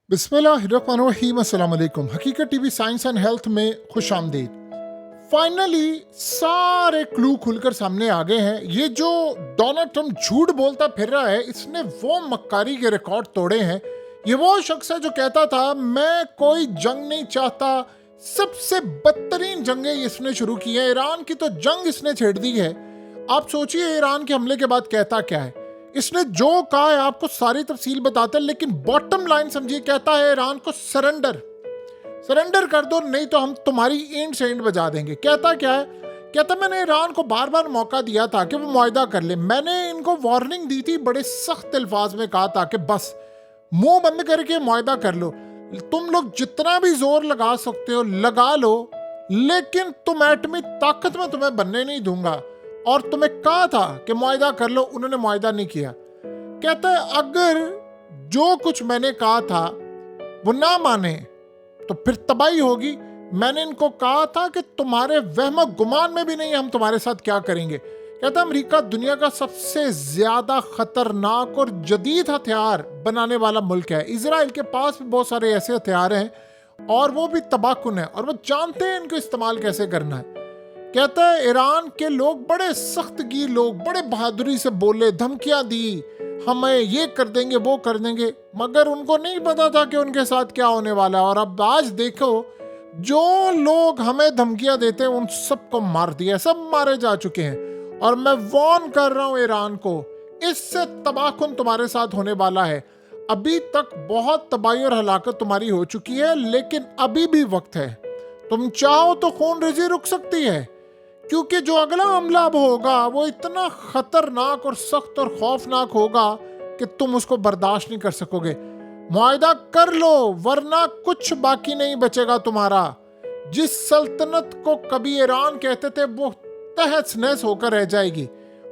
बिस्मिल्लाहिर्रहमानिर्रहीम। अस्सलाम वालेकुम। हकीकत टीवी साइंस एंड हेल्थ में खुश आमदीद। फाइनली सारे क्लू खुलकर सामने आ गए हैं। ये जो डोनाल्ड ट्रंप झूठ बोलता फिर रहा है, इसने वो मक्कारी के रिकॉर्ड तोड़े हैं। ये वो शख्स है जो कहता था मैं कोई जंग नहीं चाहता। सबसे बदतरीन जंगें इसने शुरू की हैं। ईरान की तो जंग इसने छेड़ दी है। आप सोचिए ईरान के हमले के बाद कहता क्या है। इसने जो कहा है आपको सारी तफसील बताते हैं, लेकिन बॉटम लाइन समझिए, कहता है ईरान को सरेंडर कर दो, नहीं तो हम तुम्हारी एंड से एंड बजा देंगे। कहता क्या है, कहता मैंने ईरान को बार बार मौका दिया था कि वो मुआहदा कर ले। मैंने इनको वार्निंग दी थी, बड़े सख्त अल्फाज में कहा था कि बस मुंह बंद करके मुआहदा कर लो। तुम लोग जितना भी जोर लगा सकते हो लगा लो, लेकिन तुम एटमी ताकत में तुम्हें बनने नहीं दूंगा। और तुम्हें कहा था कि मुआहदा कर लो, उन्होंने मुआहदा नहीं किया। कहता है अगर जो कुछ मैंने कहा था वो ना माने तो फिर तबाही होगी। मैंने इनको कहा था कि तुम्हारे वहम गुमान में भी नहीं हम तुम्हारे साथ क्या करेंगे। कहता अमेरिका दुनिया का सबसे ज्यादा खतरनाक और जदीद हथियार बनाने वाला मुल्क है। इजराइल के पास भी बहुत सारे ऐसे हथियार हैं और वो भी तबाहकुन है, और वो जानते हैं इनको इस्तेमाल कैसे करना है। कहता है ईरान के लोग बड़े सख्तगीर लोग, बड़े बहादुरी से बोले, धमकियां दी, हमें ये कर देंगे वो कर देंगे, मगर उनको नहीं पता था कि उनके साथ क्या होने वाला है। और अब आज देखो, जो लोग हमें धमकियां देते हैं उन सबको मार दिया, सब मारे जा चुके हैं। और मैं वार्न कर रहा हूं ईरान को, इससे तबाहकुन तुम्हारे साथ होने वाला है। अभी तक बहुत तबाही और हलाकत तुम्हारी हो चुकी है, लेकिन अभी भी वक्त है। तुम चाहो तो खून रेजी रुक सकती है, क्योंकि जो अगला हमला अब होगा वो इतना खतरनाक और सख्त और खौफनाक होगा कि तुम उसको बर्दाश्त नहीं कर सकोगे। मुआहदा कर लो, वरना कुछ बाकी नहीं बचेगा तुम्हारा। जिस सल्तनत को कभी ईरान कहते थे वो तहस नहस होकर रह जाएगी।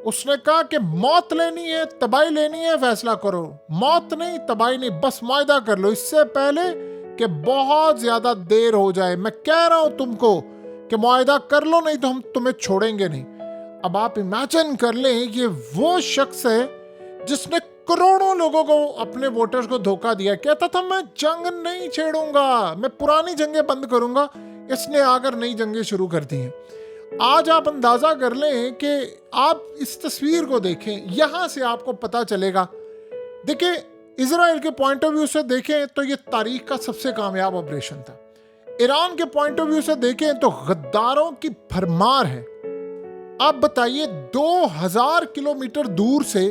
उसने कहा कि मौत लेनी है, तबाही लेनी है, फैसला करो। मौत नहीं, तबाही नहीं, बस मुआहदा कर लो, इससे पहले कि बहुत ज्यादा देर हो जाए। मैं कह रहा हूं तुमको कि मुआहदा कर लो, नहीं तो हम तुम्हें छोड़ेंगे नहीं। अब आप इमेजिन कर लें, ये वो शख्स है जिसने करोड़ों लोगों को, अपने वोटर्स को धोखा दिया। कहता था मैं जंग नहीं छेड़ूंगा, मैं पुरानी जंगें बंद करूंगा। इसने आकर नई जंगें शुरू कर दी हैं। आज आप अंदाजा कर लें कि आप इस तस्वीर को देखें, यहां से आपको पता चलेगा। देखिए, इजराइल के पॉइंट ऑफ व्यू से देखें तो ये तारीख का सबसे कामयाब ऑपरेशन था। ईरान के पॉइंट ऑफ व्यू से देखें तो गद्दारों की भरमार है। आप बताइए, 2000 किलोमीटर दूर से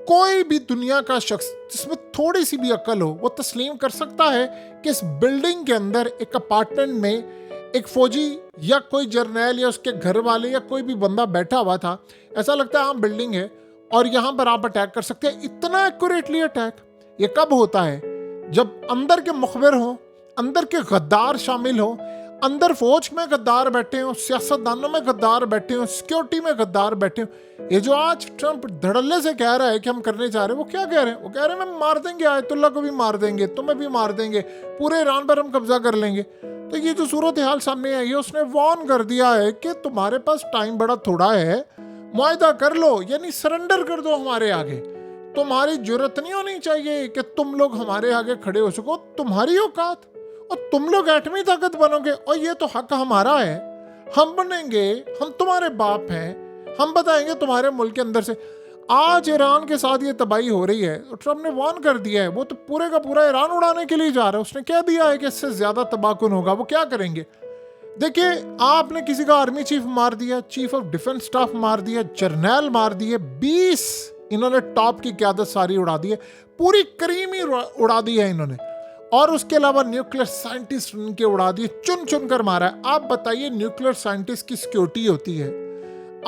कोई भी दुनिया का शख्स जिसमें थोड़ी सी भी अक्ल हो वो तस्लीम कर सकता है कि इस बिल्डिंग के अंदर एक अपार्टमेंट में एक फौजी या कोई जर्नैल या उसके घर वाले या कोई भी बंदा बैठा हुआ था। ऐसा लगता है हाँ बिल्डिंग है और यहां पर आप अटैक कर सकते हैं। इतना एक्यूरेटली अटैक ये कब होता है? जब अंदर के मुखबिर हो, अंदर के गद्दार शामिल हो, अंदर फौज में गद्दार बैठे हो, सियासतदानों में गद्दार बैठे हो, सिक्योरिटी में गद्दार बैठे हो। ये जो आज ट्रंप धड़ल्ले से कह रहा है कि हम करने जा रहे हैं, वो क्या कह रहे हैं? वो कह रहे हैं हम मार देंगे, आयतुल्लाह को भी मार देंगे, तुम्हें भी मार देंगे, पूरे ईरान पर हम कब्जा कर लेंगे। तो ये जो सूरत हाल सामने आई है, उसने वार्न कर दिया है कि तुम्हारे पास टाइम बड़ा थोड़ा है, मुआहदा कर लो, यानी सरेंडर कर दो हमारे आगे। तुम्हारी जरूरत नहीं होनी चाहिए कि तुम लोग हमारे आगे खड़े हो सको, तुम्हारी औकात, और तुम लोग एटमी ताकत बनोगे और ये तो हक हमारा है, हम बनेंगे, हम तुम्हारे बाप हैं, हम बताएंगे तुम्हारे मुल्क के अंदर से। आज ईरान के साथ ये तबाही हो रही है, तो ट्रंप ने वार्न कर दिया है, वो तो पूरे का पूरा ईरान उड़ाने के लिए जा रहा है। उसने कह दिया है कि इससे ज्यादा तबाहकुन होगा। वो क्या करेंगे? देखिए, आपने किसी का आर्मी चीफ मार दिया, चीफ ऑफ डिफेंस स्टाफ मार दिया, जर्नैल मार दिए, 20 इन्होंने टॉप की क्यादत सारी उड़ा दी है, पूरी करीम ही उड़ा दी है इन्होंने। और उसके अलावा न्यूक्लियर साइंटिस्ट उनके उड़ा दिए, चुन चुन कर मारा है। आप बताइए, न्यूक्लियर साइंटिस्ट की सिक्योरिटी होती है?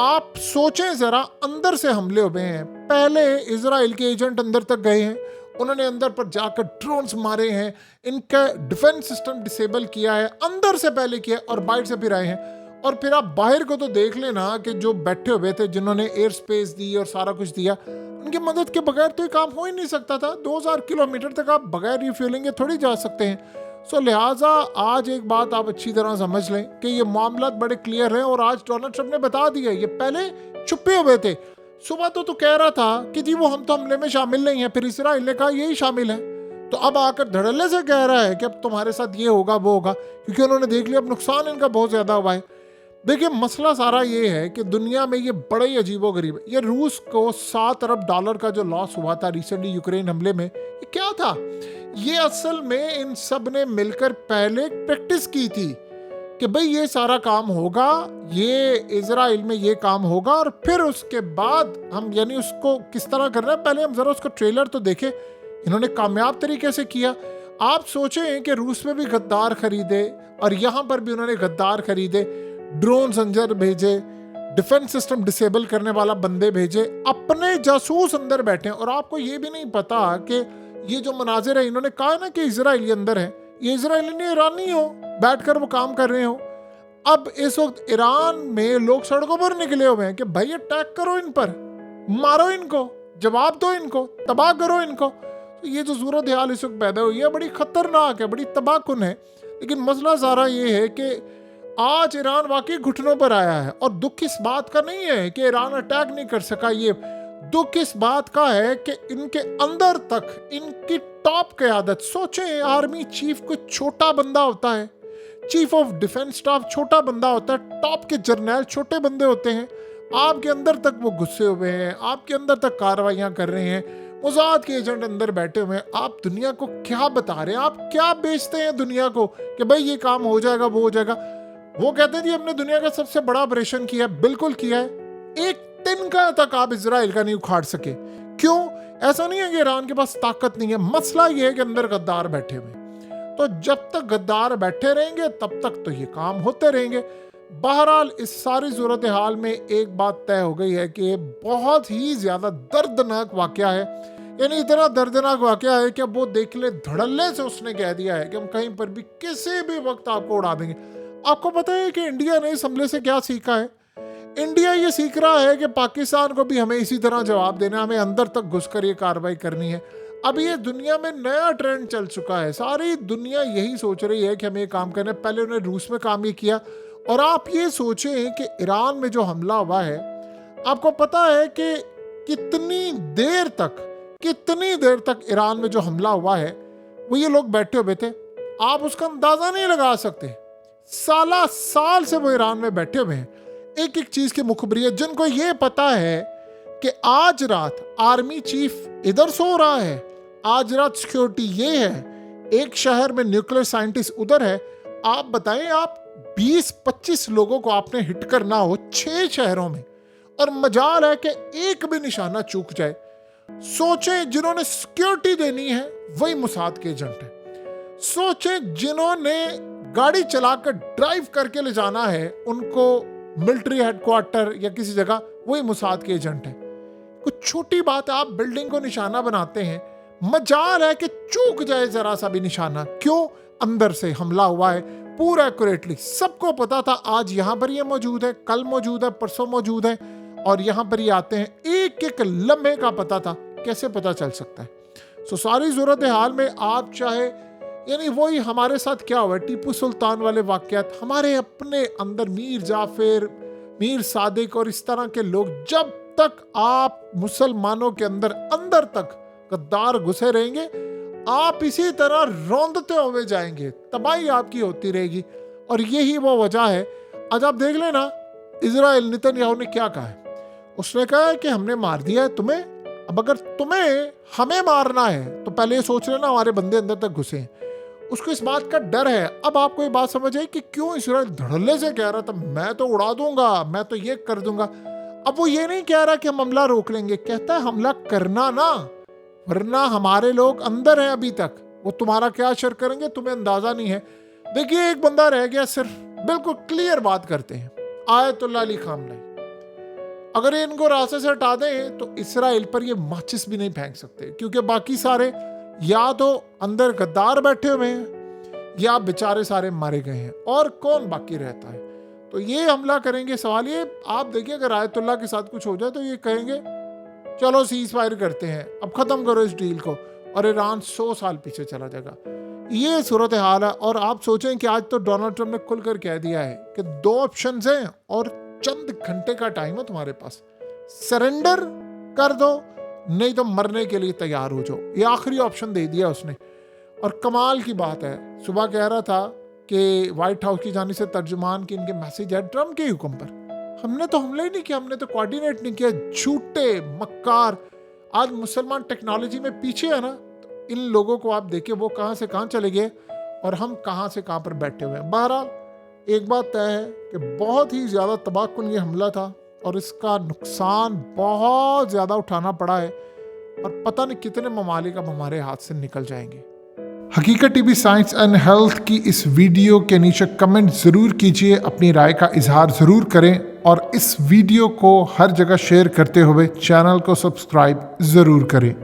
आप सोचें जरा, अंदर से हमले हुए हैं। पहले इजराइल के एजेंट अंदर तक गए हैं, उन्होंने अंदर पर जाकर ड्रोन्स मारे हैं, इनका डिफेंस सिस्टम डिसेबल किया है, अंदर से पहले किया और बाहर से फिर आए हैं। और फिर आप बाहर को तो देख लेना कि जो बैठे हुए थे, जिन्होंने एयर स्पेस दी और सारा कुछ दिया, उनकी मदद के बगैर तो ये काम हो ही नहीं सकता था। 2000 किलोमीटर तक आप बगैर रिफ्यूलिंग के थोड़ी जा सकते हैं। सो लिहाजा आज एक बात आप अच्छी तरह समझ लें कि ये मामला बड़े क्लियर हैं, और आज डोनाल्ड ट्रंप ने बता दिया। ये पहले छुपे हुए थे। सुबह तो कह रहा था कि जी वो हम तो हमले में शामिल नहीं है, फिर इसराइल ने कहा यही शामिल है। तो अब आकर धड़ल्ले से कह रहा है कि अब तुम्हारे साथ ये होगा वो होगा, क्योंकि उन्होंने देख लिया अब नुकसान इनका बहुत ज्यादा हुआ है। देखिए मसला सारा ये है कि दुनिया में ये बड़ा ही अजीबोगरीब है। ये रूस को $7 अरब का जो लॉस हुआ था रिसेंटली यूक्रेन हमले में, ये क्या था? ये असल में इन सब ने मिलकर पहले प्रैक्टिस की थी कि भाई ये सारा काम होगा, ये इजराइल में ये काम होगा, और फिर उसके बाद हम यानी उसको किस तरह करना है, पहले हम जरा उसका ट्रेलर तो देखें। इन्होंने कामयाब तरीके से किया। आप सोचें कि रूस में भी गद्दार खरीदे और यहाँ पर भी उन्होंने गद्दार खरीदे, ड्रोन अंदर भेजे, डिफेंस सिस्टम डिसेबल करने वाला बंदे भेजे, अपने जासूस अंदर बैठे हैं। और आपको ये भी नहीं पता कि ये जो मनाजिर है, इन्होंने कहा ना कि इजराइली अंदर है, ये इजराइली नहीं ईरानी हो, बैठकर वो काम कर रहे हो। अब इस वक्त ईरान में लोग सड़कों पर निकले हुए हैं कि भाई अटैक करो इन पर, मारो इनको, जवाब दो इनको, तबाह करो इनको। तो ये जो सूरत हाल इस वक्त पैदा हुई है बड़ी खतरनाक है, बड़ी तबाहकुन है। लेकिन मसला सारा ये है कि आज ईरान वाकई घुटनों पर आया है। और दुख इस बात का नहीं है कि ईरान अटैक नहीं कर सका, ये दुख इस बात का है कि इनके अंदर तक इनकी टॉप क़यादत, सोचें आर्मी चीफ कोई छोटा बंदा होता है, चीफ ऑफ डिफेंस स्टाफ छोटा बंदा होता है, टॉप के जर्नल छोटे बंदे होते हैं, आपके अंदर तक वो गुस्से हुए हैं, आपके अंदर तक कार्रवाइयां कर रहे हैं, मोसाद के एजेंट अंदर बैठे हुए हैं। आप दुनिया को क्या बता रहे हैं? आप क्या बेचते हैं दुनिया को कि भाई ये काम हो जाएगा वो हो जाएगा? वो कहते हैं जी हमने दुनिया का सबसे बड़ा ऑपरेशन किया, बिल्कुल किया है। एक तिनका तक आप इजराइल का नहीं उखाड़ सके। क्यों? ऐसा नहीं है कि ईरान के पास ताकत नहीं है, मसला ये है कि अंदर गद्दार बैठे हुए। तो जब तक गद्दार बैठे रहेंगे तब तक तो ये काम होते रहेंगे। बहरहाल इस सारी सूरत हाल में एक बात तय हो गई है कि बहुत ही ज्यादा दर्दनाक वाकया है। यानी इतना दर्दनाक वाकया है कि अब वो देख ले, धड़ल्ले से उसने कह दिया है कि हम कहीं पर भी किसी भी वक्त आपको उड़ा देंगे। आपको पता है कि इंडिया ने इस हमले से क्या सीखा है? इंडिया ये सीख रहा है कि पाकिस्तान को भी हमें इसी तरह जवाब देना, हमें अंदर तक घुसकर ये कार्रवाई करनी है। अब ये दुनिया में नया ट्रेंड चल चुका है, सारी दुनिया यही सोच रही है कि हमें ये काम करना है। पहले उन्होंने रूस में काम ये किया, और आप ये सोचें कि ईरान में जो हमला हुआ है, आपको पता है कि कितनी देर तक ईरान में जो हमला हुआ है वो ये लोग बैठे हुए थे, आप उसका अंदाजा नहीं लगा सकते। साल से वो ईरान में बैठे हुए हैं, एक एक चीज की मुखबरी है। जिनको ये पता है कि आज रात आर्मी चीफ इधर सो रहा है, आज रात सिक्योरिटी ये है, एक शहर में न्यूक्लियर साइंटिस्ट उधर है। आप बताएं, आप 20-25 लोगों को आपने हिट करना हो 6 शहरों में, और मजाल है कि एक भी निशाना चूक जाए। सोचें जिन्होंने सिक्योरिटी देनी है वही मोसाद के एजेंट है। सोचें जिन्होंने गाड़ी चलाकर ड्राइव करके ले जाना है उनको मिलिट्री हेडक्वार्टर या किसी जगह, वही मोसाद के एजेंट है। कुछ छोटी बात, आप बिल्डिंग को निशाना बनाते हैं, मजाल है कि चूक जाए जरा सा भी निशाना। क्यों? अंदर से हमला हुआ है पूरा एक्यूरेटली, सबको पता था आज यहाँ पर ये मौजूद है, कल मौजूद है, परसों मौजूद है, और यहाँ पर ये आते हैं। एक एक लम्हे का पता था, कैसे पता चल सकता है? सो सारी सूरत हाल में आप चाहे, यानी वही हमारे साथ क्या हुआ, टीपू सुल्तान वाले वाकयात, हमारे अपने अंदर मीर जाफर, मीर सादिक और इस तरह के लोग, जब तक आप मुसलमानों के अंदर तक गद्दार घुसे रहेंगे, आप इसी तरह रौंदते हुए जाएंगे, तबाही आपकी होती रहेगी। और यही वो वजह है। आज आप देख लेना इजराइल नेतन्याहू ने क्या कहा है। उसने कहा है कि हमने मार दिया है तुम्हें, अब अगर तुम्हें हमें मारना है तो पहले ये सोच लेना हमारे बंदे अंदर तक घुसे हैं। उसको इस बात का डर है। अब आपको ये बात समझ आई कि क्यों इजराइल धड़ल्ले से कह रहा था मैं तो उड़ा दूंगा, मैं तो ये कर दूंगा। अब वो ये नहीं कह रहा कि हम हमला रोक लेंगे, कहता है हमला करना ना, वरना हमारे लोग अंदर हैं अभी तक, वो तुम्हारा क्या असर करेंगे तुम्हें अंदाजा नहीं है। देखिए एक बंदा रह गया, सिर्फ बिल्कुल क्लियर बात करते हैं, आयतुल्लाह अली खामनेई। अगर ये इनको रास्ते से हटा दें तो इसराइल पर ये माचिस भी नहीं फेंक सकते, क्योंकि बाकी सारे या तो अंदर गद्दार बैठे हुए हैं या बेचारे सारे मारे गए हैं, और कौन बाकी रहता है। तो ये हमला करेंगे। सवाल ये, आप देखिए अगर आयतुल्लाह के साथ कुछ हो जाए तो ये कहेंगे चलो सीज फायर करते हैं, अब खत्म करो इस डील को, और ईरान 100 साल पीछे चला जाएगा। ये सूरत हाल है। और आप सोचें कि आज तो डोनाल्ड ट्रंप ने खुलकर कह दिया है कि 2 ऑप्शंस हैं और चंद घंटे का टाइम है तुम्हारे पास, सरेंडर कर दो नहीं तो मरने के लिए तैयार हो जाओ। ये आखिरी ऑप्शन दे दिया उसने। और कमाल की बात है, सुबह कह रहा था कि व्हाइट हाउस की जानिब से तर्जुमान की इनके मैसेज है ट्रम्प के हुक्म पर। हमने तो हमला ही नहीं किया, हमने तो कोऑर्डिनेट नहीं किया। झूठे मक्कार। आज मुसलमान टेक्नोलॉजी में पीछे है ना, तो इन लोगों को आप देखिए वो कहाँ से कहाँ चले गए और हम कहाँ से कहाँ पर बैठे हुए हैं। बहरहाल एक बात तय है कि बहुत ही ज़्यादा तबाहकुन ये हमला था और इसका नुकसान बहुत ज़्यादा उठाना पड़ा है और पता नहीं कितने ममालिक अब हमारे हाथ से निकल जाएंगे। हकीकत टीवी साइंस एंड हेल्थ की इस वीडियो के नीचे कमेंट ज़रूर कीजिए, अपनी राय का इजहार ज़रूर करें और इस वीडियो को हर जगह शेयर करते हुए चैनल को सब्सक्राइब ज़रूर करें।